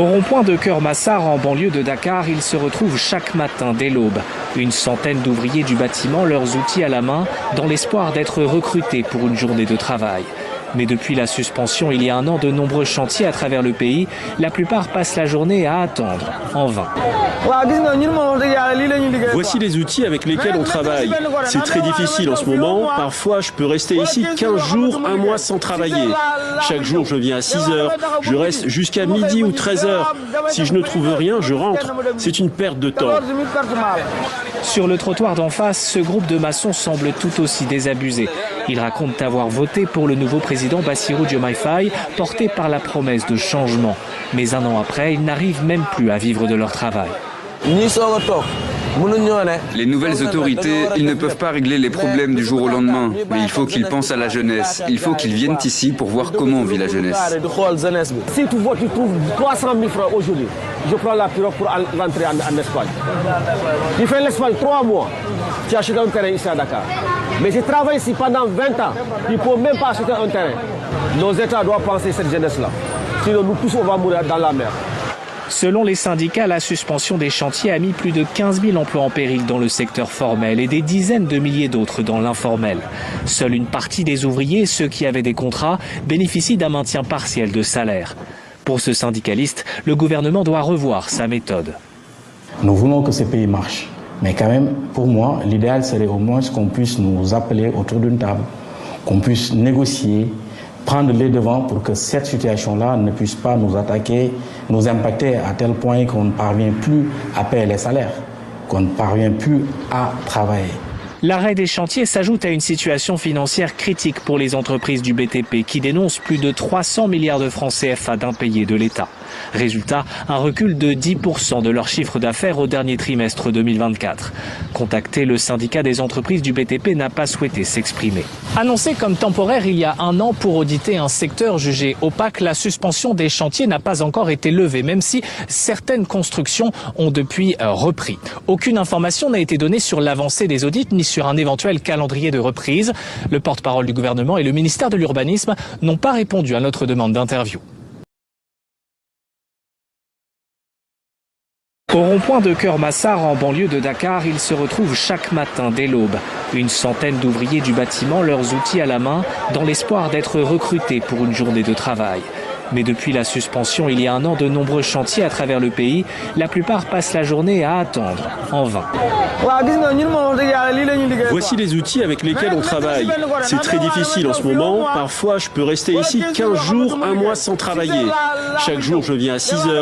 Au rond-point de Keur Massar, en banlieue de Dakar, ils se retrouvent chaque matin dès l'aube. Une centaine d'ouvriers du bâtiment, leurs outils à la main, dans l'espoir d'être recrutés pour une journée de travail. Mais depuis la suspension il y a un an de nombreux chantiers à travers le pays, la plupart passent la journée à attendre, en vain. Voici les outils avec lesquels on travaille. C'est très difficile en ce moment. Parfois, je peux rester ici 15 jours, un mois sans travailler. Chaque jour, je viens à 6 heures. Je reste jusqu'à midi ou 13 heures. Si je ne trouve rien, je rentre. C'est une perte de temps. Sur le trottoir d'en face, ce groupe de maçons semble tout aussi désabusé. Ils racontent avoir voté pour le nouveau président Bassirou Diomaye Faye, porté par la promesse de changement. Mais un an après, ils n'arrivent même plus à vivre de leur travail. Les nouvelles autorités, ils ne peuvent pas régler les problèmes du jour au lendemain, mais il faut qu'ils pensent à la jeunesse. Il faut qu'ils viennent ici pour voir comment vit la jeunesse. Si tu vois, tu trouves 300 000 francs aujourd'hui, je prends la pirogue pour rentrer en Espagne. Tu fais l'Espagne 3 mois, tu achètes un terrain ici à Dakar. Mais je travaille ici pendant 20 ans, il ne faut même pas acheter un terrain. Nos États doivent penser cette jeunesse-là. Sinon, nous tous, on va mourir dans la mer. Selon les syndicats, la suspension des chantiers a mis plus de 15 000 emplois en péril dans le secteur formel et des dizaines de milliers d'autres dans l'informel. Seule une partie des ouvriers, ceux qui avaient des contrats, bénéficient d'un maintien partiel de salaire. Pour ce syndicaliste, le gouvernement doit revoir sa méthode. Nous voulons que ce pays marche. Mais quand même, pour moi, l'idéal serait au moins qu'on puisse nous appeler autour d'une table, qu'on puisse négocier, prendre les devants pour que cette situation-là ne puisse pas nous attaquer, nous impacter à tel point qu'on ne parvient plus à payer les salaires, qu'on ne parvient plus à travailler. L'arrêt des chantiers s'ajoute à une situation financière critique pour les entreprises du BTP qui dénoncent plus de 300 milliards de francs CFA d'impayés de l'État. Résultat, un recul de 10% de leur chiffre d'affaires au dernier trimestre 2024. Contacté, le syndicat des entreprises du BTP n'a pas souhaité s'exprimer. Annoncé comme temporaire il y a un an pour auditer un secteur jugé opaque, la suspension des chantiers n'a pas encore été levée, même si certaines constructions ont depuis repris. Aucune information n'a été donnée sur l'avancée des audits ni sur un éventuel calendrier de reprise. Le porte-parole du gouvernement et le ministère de l'Urbanisme n'ont pas répondu à notre demande d'interview. Au rond-point de Keur Massar, en banlieue de Dakar, ils se retrouvent chaque matin dès l'aube. Une centaine d'ouvriers du bâtiment, leurs outils à la main, dans l'espoir d'être recrutés pour une journée de travail. Mais depuis la suspension il y a un an de nombreux chantiers à travers le pays, la plupart passent la journée à attendre, en vain. Voici les outils avec lesquels on travaille. C'est très difficile en ce moment. Parfois, je peux rester ici 15 jours, un mois sans travailler. Chaque jour, je viens à 6 heures.